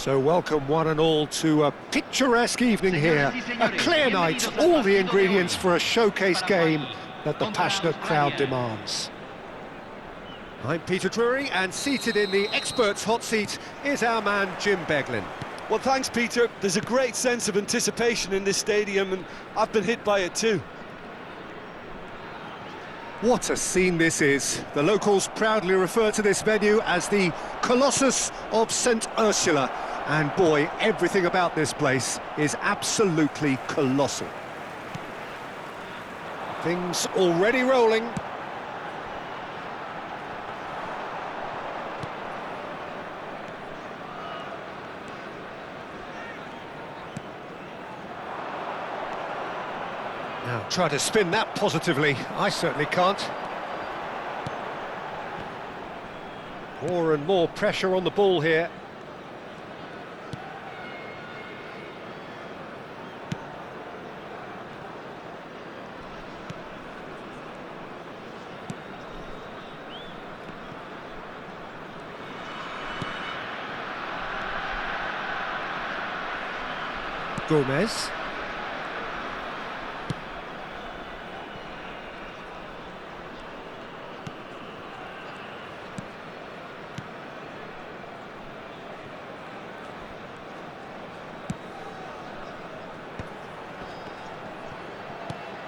So welcome one and all to a picturesque evening here, a clear night, all the ingredients for a showcase game that the passionate crowd demands. I'm Peter Drury, and seated in the experts' hot seat is our man Jim Beglin. Well, thanks, Peter. There's a great sense of anticipation in this stadium, and I've been hit by it too. What a scene this is. The locals proudly refer to this venue as the Colossus of St. Ursula. And boy, everything about this place is absolutely colossal. Things already rolling. Now, try to spin that positively. I certainly can't. More and more pressure on the ball here. Gomez.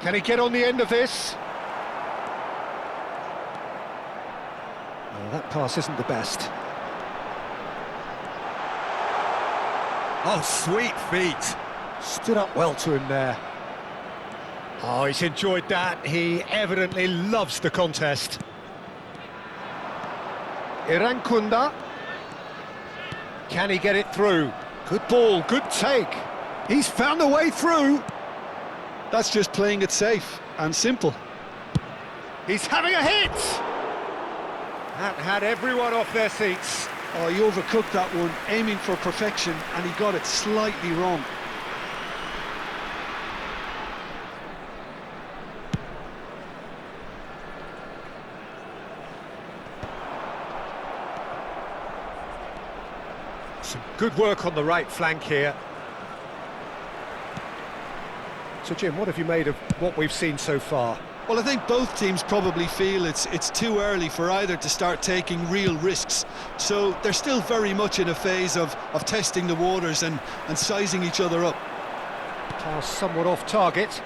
Can he get on the end of this? Oh, that pass isn't the best. Oh, sweet feet. Stood up well to him there. Oh, he's enjoyed that. He evidently loves the contest. Irankunda. Can he get it through? Good ball, good take. He's found a way through. That's just playing it safe and simple. He's having a hit! That had everyone off their seats. Oh, he overcooked that one, aiming for perfection, and he got it slightly wrong. Good work on the right flank here. So, Jim, what have you made of what we've seen so far? Well, I think both teams probably feel it's too early for either to start taking real risks. So they're still very much in a phase of testing the waters and sizing each other up. Pass somewhat off target.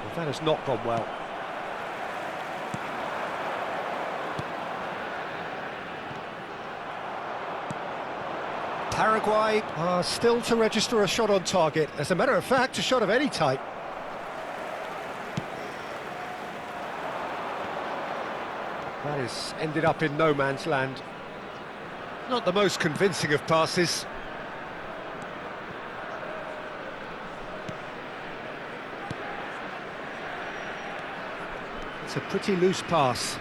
Well, that has not gone well. Paraguay are still to register a shot on target. As a matter of fact, a shot of any type. That has ended up in no man's land. Not the most convincing of passes. It's a pretty loose pass.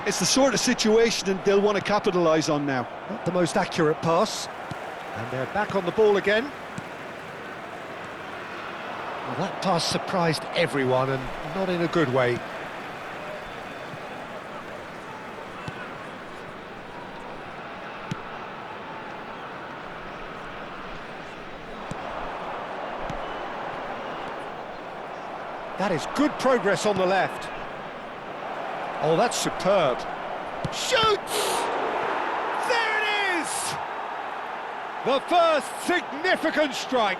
It's the sort of situation that they'll want to capitalise on now. Not the most accurate pass. And they're back on the ball again. Well, that pass surprised everyone, and not in a good way. That is good progress on the left. Oh, that's superb. Shoots! There it is! The first significant strike.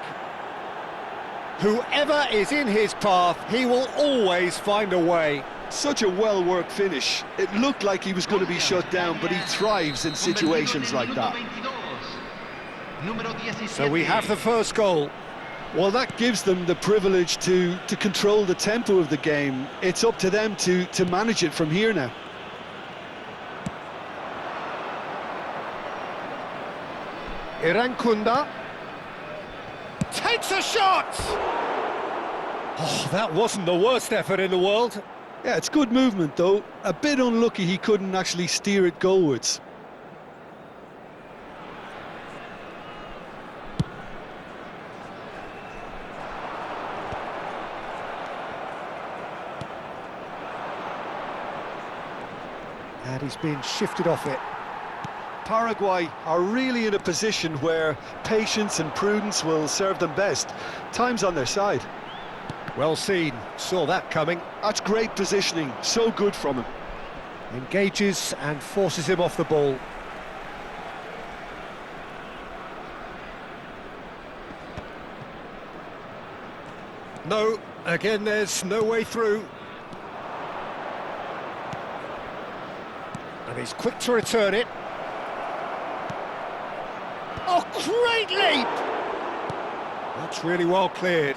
Whoever is in his path, he will always find a way. Such a well-worked finish. It looked like he was going to be shut down, but he thrives in situations like that. So we have the first goal. Well, that gives them the privilege to control the tempo of the game. It's up to them to manage it from here now. Irankunda takes a shot! Oh, that wasn't the worst effort in the world. Yeah, it's good movement, though. A bit unlucky he couldn't actually steer it goalwards. And he's been shifted off it. Paraguay are really in a position where patience and prudence will serve them best. Time's on their side. Well seen, saw that coming. That's great positioning, so good from him. Engages and forces him off the ball. No, again there's no way through. And he's quick to return it. Oh, great leap! That's really well cleared.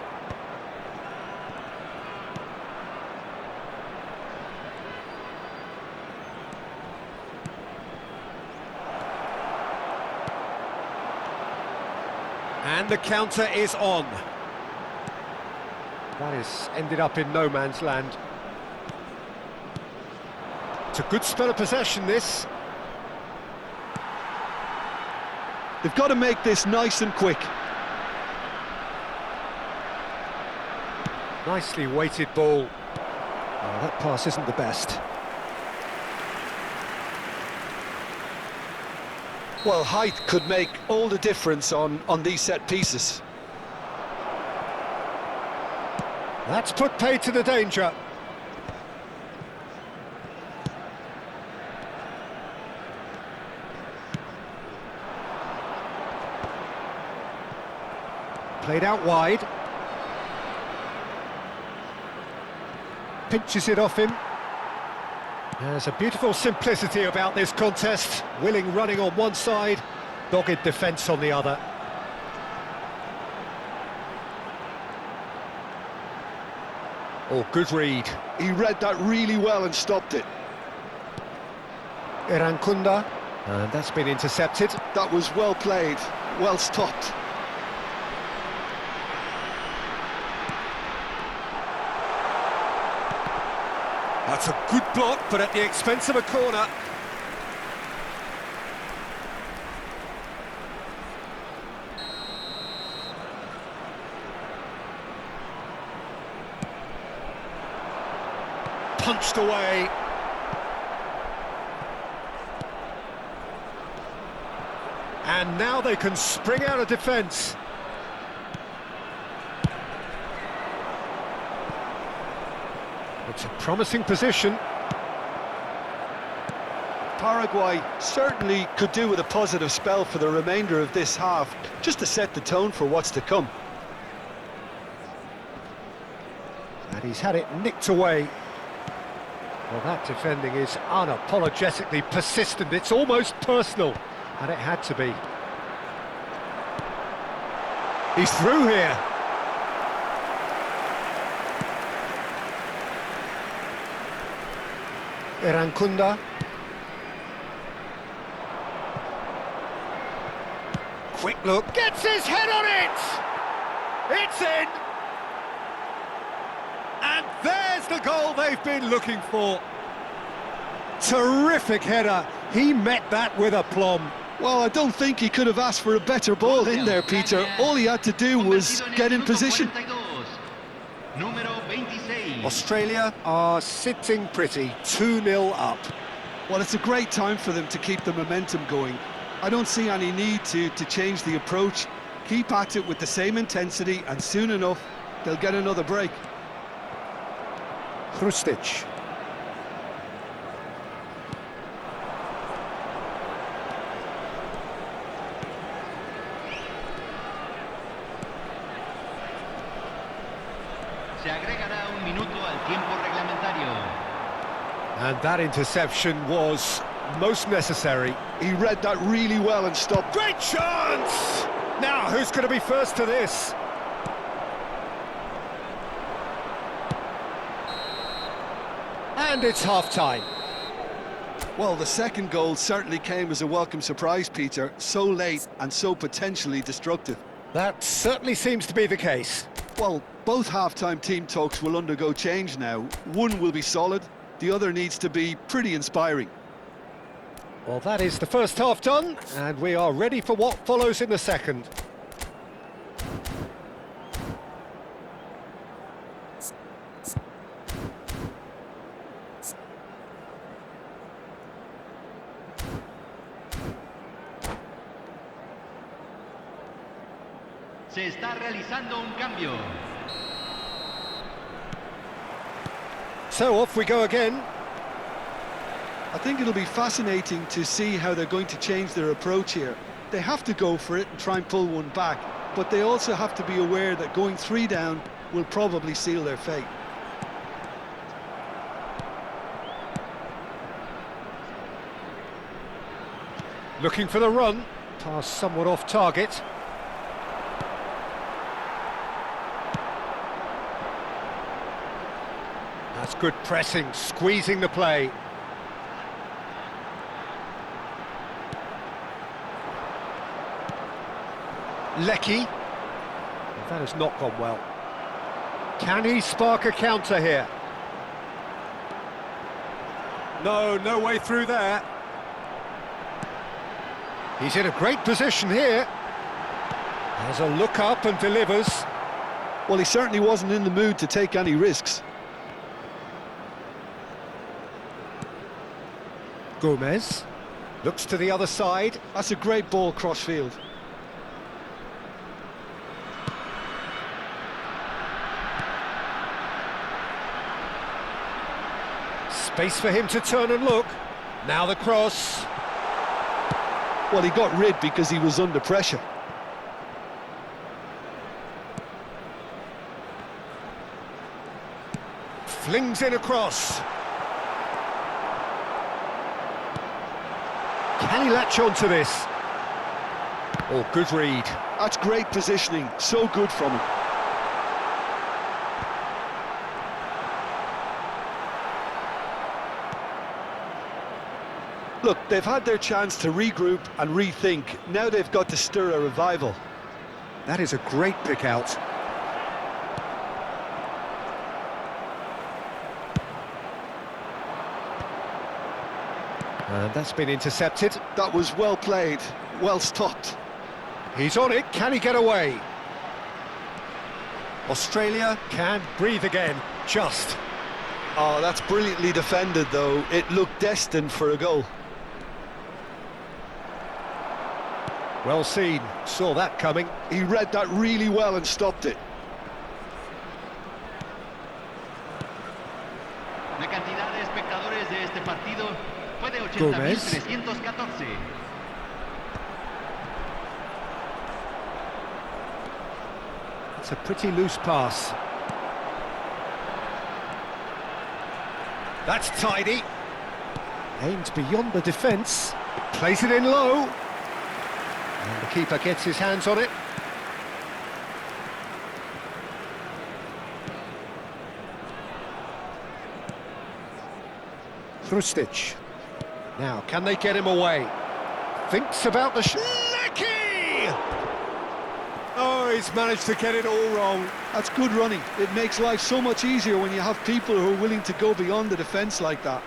And the counter is on. That has ended up in no man's land. It's a good spell of possession, this. They've got to make this nice and quick. Nicely weighted ball. Oh, that pass isn't the best. Well, height could make all the difference on these set pieces. That's put paid to the danger. Played out wide. Pinches it off him. There's a beautiful simplicity about this contest. Willing running on one side, dogged defence on the other. Oh, good read. He read that really well and stopped it. Irankunda, and that's been intercepted. That was well played, well stopped. That's a good block, but at the expense of a corner. Punched away. And now they can spring out of defence. It's a promising position. Paraguay certainly could do with a positive spell for the remainder of this half, just to set the tone for what's to come. And he's had it nicked away. Well, that defending is unapologetically persistent. It's almost personal, and it had to be. He's through here. Erancunda. Quick look, gets his head on it! It's in! And there's the goal they've been looking for. Terrific header. He met that with aplomb. Well, I don't think he could have asked for a better ball in there, Peter. All he had to do was get in position. Australia are sitting pretty, 2-0 up. Well, it's a great time for them to keep the momentum going. I don't see any need to change the approach. Keep at it with the same intensity, and soon enough, they'll get another break. Hrustic. Se agregará un minuto al tiempo reglamentario. And that interception was most necessary. He read that really well and stopped. Great chance! Now, who's going to be first to this? And it's half-time. Well, the second goal certainly came as a welcome surprise, Peter. So late and so potentially destructive. That certainly seems to be the case. Well, both half-time team talks will undergo change now. One will be solid, the other needs to be pretty inspiring. Well, that is the first half done, and we are ready for what follows in the second. Se está realizando un cambio. So off we go again. I think it'll be fascinating to see how they're going to change their approach here. They have to go for it and try and pull one back, but they also have to be aware that going 3 down will probably seal their fate. Looking for the run. Pass somewhat off target. That's good pressing, squeezing the play. Lecky. That has not gone well. Can he spark a counter here? No way through there. He's in a great position here. Has a look up and delivers. Well, he certainly wasn't in the mood to take any risks. Gomez looks to the other side. That's a great ball cross-field. Space for him to turn and look. Now the cross. Well, he got rid because he was under pressure. Flings in across. Can he latch on to this? Oh, good read. That's great positioning, so good from him. Look, they've had their chance to regroup and rethink. Now they've got to stir a revival. That is a great pick out. And that's been intercepted. That was well played, well stopped. He's on it, can he get away? Australia can breathe again, just. Oh, that's brilliantly defended though. It looked destined for a goal. Well seen, saw that coming. He read that really well and stopped it. La cantidad de espectadores de este partido fue de Gómez. 80.314. It's a pretty loose pass. That's tidy. Aimed beyond the defence. Plays it in low. And the keeper gets his hands on it. Hrustic. Now, can they get him away? Thinks about the Lecky! Oh, he's managed to get it all wrong. That's good running. It makes life so much easier when you have people who are willing to go beyond the defence like that.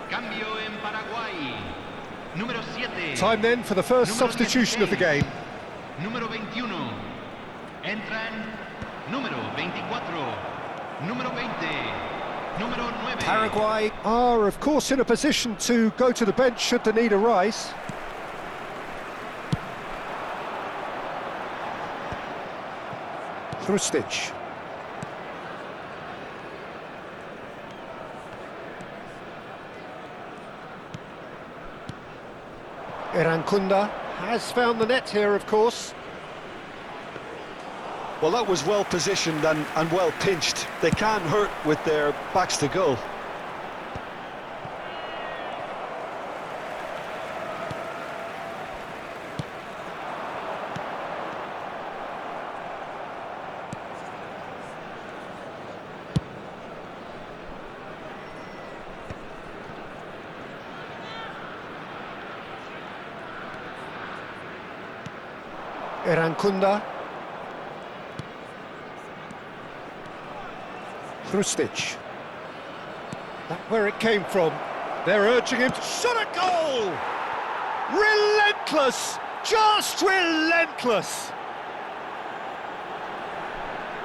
Cambio en Paraguay. Número 7. Time then for the first Número substitution of the 16. game. Número 21. Entran número 24. Número 20. Número 9. Paraguay are, of course, in a position to go to the bench should the need arise. Hrustic. Irankunda has found the net here, of course. Well, that was well positioned and well pinched. They can't hurt with their backs to goal. Irankunda. Hrustic. That's where it came from. They're urging him to shot a goal! Relentless! Just relentless!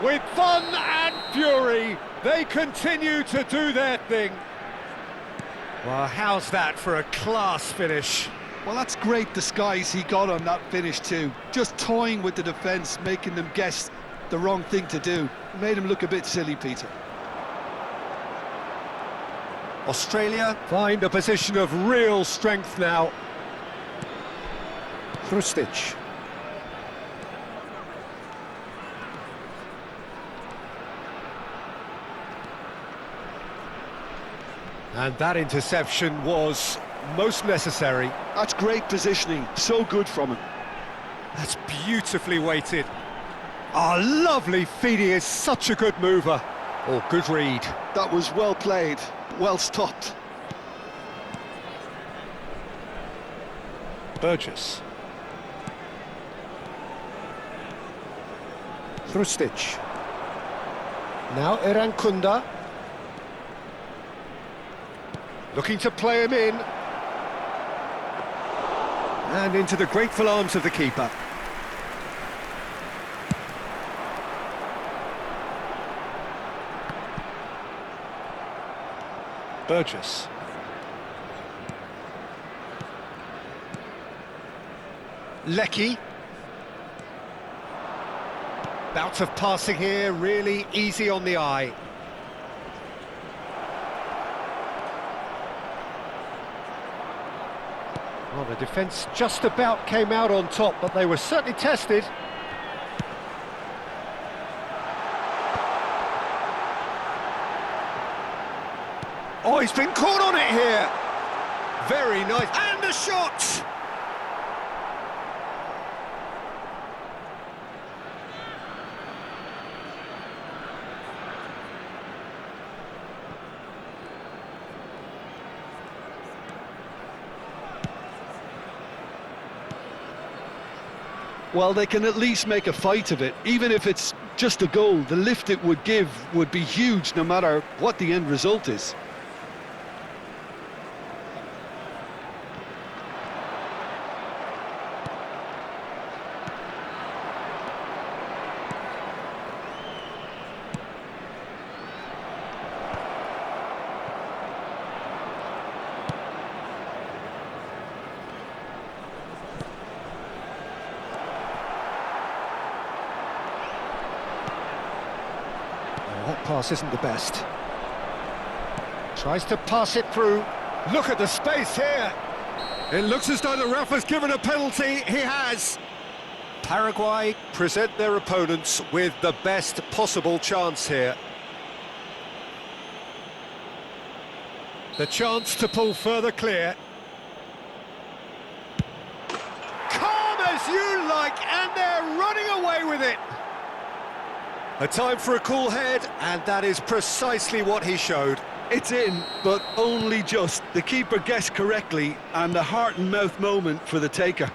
With fun and fury, they continue to do their thing. Well, how's that for a class finish? Well, that's great disguise he got on that finish too. Just toying with the defence, making them guess the wrong thing to do. It made him look a bit silly, Peter. Australia find a position of real strength now. Hrustic. And that interception was most necessary. That's great positioning, so good from him. That's beautifully weighted. Ah, lovely feed, he is such a good mover. Oh, good read. That was well played, well stopped. Burgess. Hrustic. Now Irankunda. Looking to play him in. And into the grateful arms of the keeper. Burgess. Lecky. Bout of passing here, really easy on the eye. Well, the defence just about came out on top, but they were certainly tested. Oh, he's been caught on it here. Very nice. And a shot! Well, they can at least make a fight of it. Even if it's just a goal, the lift it would give would be huge no matter what the end result is. That pass isn't the best. Tries to pass it through. Look at the space here. It looks as though the ref has given a penalty. He has. Paraguay present their opponents with the best possible chance here. The chance to pull further clear. Calm as you like, and they're running away with it. A time for a cool head, and that is precisely what he showed. It's in, but only just. The keeper guessed correctly, and a heart-and-mouth moment for the taker.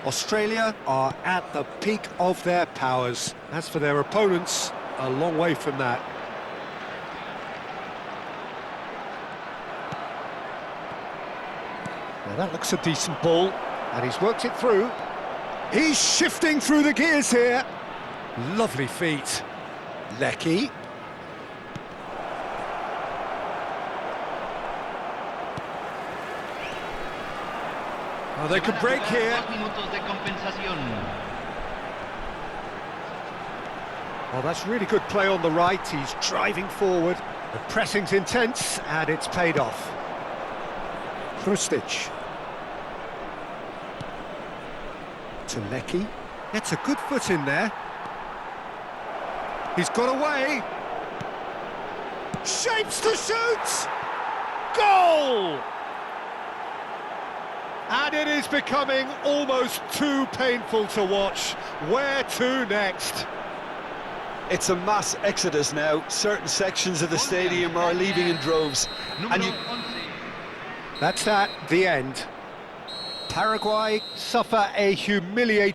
Australia are at the peak of their powers. As for their opponents, a long way from that. Now that looks a decent ball, and he's worked it through. He's shifting through the gears here. Lovely feet. Lecky. Oh, they could break here. Oh, that's really good play on the right. He's driving forward. The pressing's intense, and it's paid off. Krustic. To Lecky. Gets a good foot in there. He's got away. Shapes to shoot! Goal! And it is becoming almost too painful to watch. Where to next? It's a mass exodus now. Certain sections of the stadium are leaving in droves. And That's that, the end. Paraguay suffer a humiliating